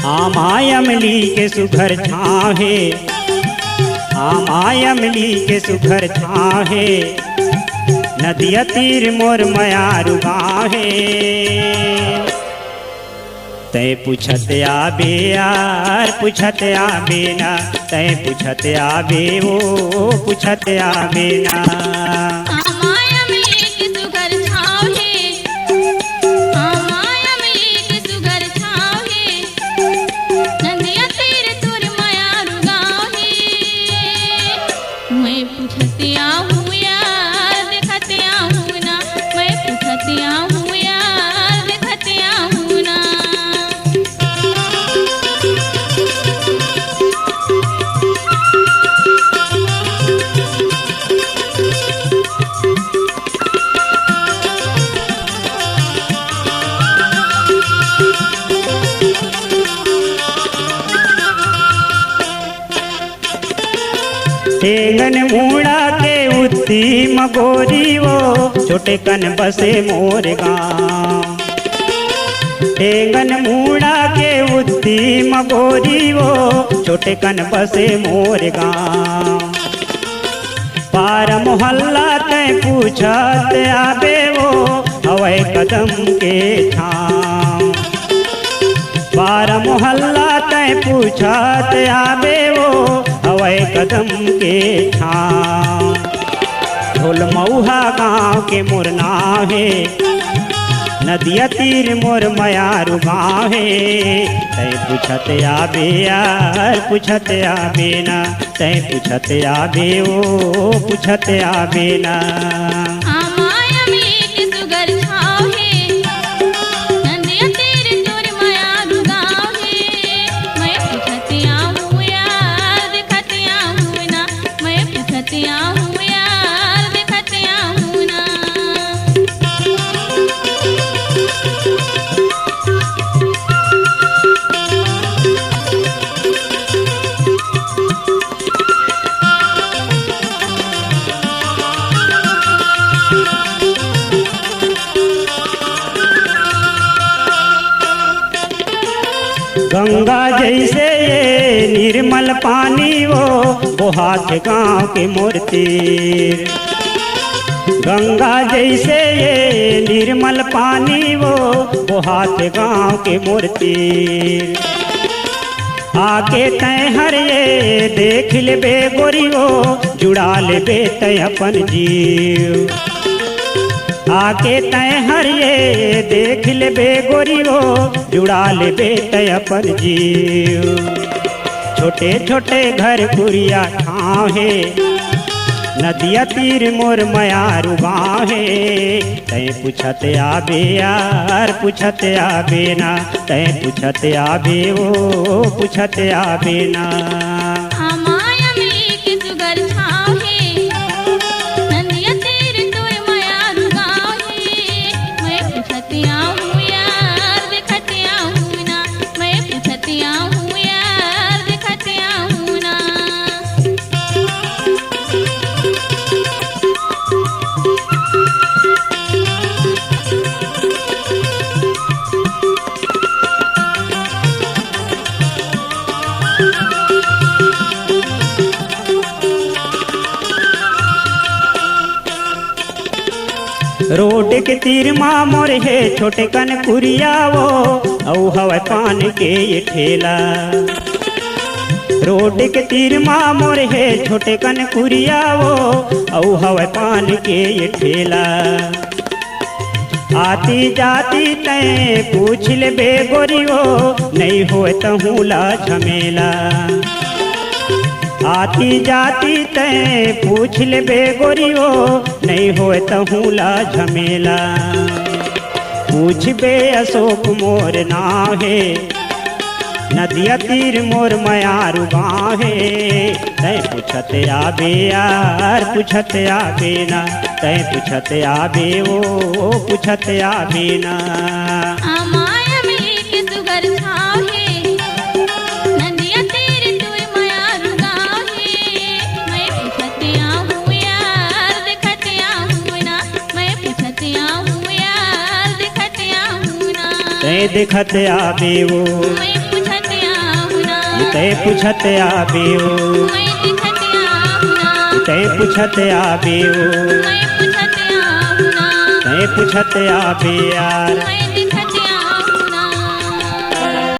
आमायमली के सुघर छाहे, आमायमली के सुघर छाहे, नदिया तीर मोर मयारु गाहे। तै पूछत आबे यार पूछत आबे ना, तै पूछत आबे ओ पूछत आबे ना। ठेंगन मूड़ा के उत्ती मगोरी वो, छोटे कन बसे मोर गाँव। ठेंगन मूड़ा के उत्ती मगोरी वो, छोटे कन बसे मोर गाँव। पार मोहल्ला तय पूछत आबे वो, हवै कदम के छाँव। पार मोहल्ला तय पूछत आबे वो, हवै कदम के छाँव। ढोल मऊहा गाँव के मोर नाव है, नदिया तीर मोर मयारु गाँव है। तै पूछत आबे यार पूछत आबे ना, तै पूछत आबे ओ पूछत आबे ना। गंगा जैसे ये निर्मल पानी वो, बोहात गाँव के मोर तीर। गंगा जैसे ये निर्मल पानी वो, बोहात गाँव के मोर तीर। आके तय हर ये देख लेबे गोरी वो, जुड़ा लेबे तय अपन जीव। आके तय हर ये देख लेबे गोरी वो, जुड़ा लेबे तय अपन जीव। छोटे छोटे घर कुरिया ठाव है, नदिया तीर मोर मयारु गाँव है। तै पूछत आबे यार पूछत आबे ना, तै पूछत आबे ओ पूछत आबे ना। रोड के तीर माँ मोर है छोटे कन कुरिया वो, औ हवा पान के ये ठेला। रोड के तीर माँ मोर है छोटे कन कुरिया वो, औ हवा पान के ये ठेला। आती जाती तय पूछ लेबे गोरी वो, नहीं हो तहूला झमेला। आती जाती तय पूछ लेबे गोरी वो, नहीं हो तहूला झमेला। पूछबे अशोक मोर नाव है, नदिया तीर मोर मयारु गाँव है। तय पूछत आबे यार पूछत आबे ना, तय पूछत आबे ओ पूछत आबे ना। तय देखत आबे वो ते पुछत आबियो मैं दिखत आहुना ते पुछत आबियो मैं पुछत आहुना ते पुछत आबियार मैं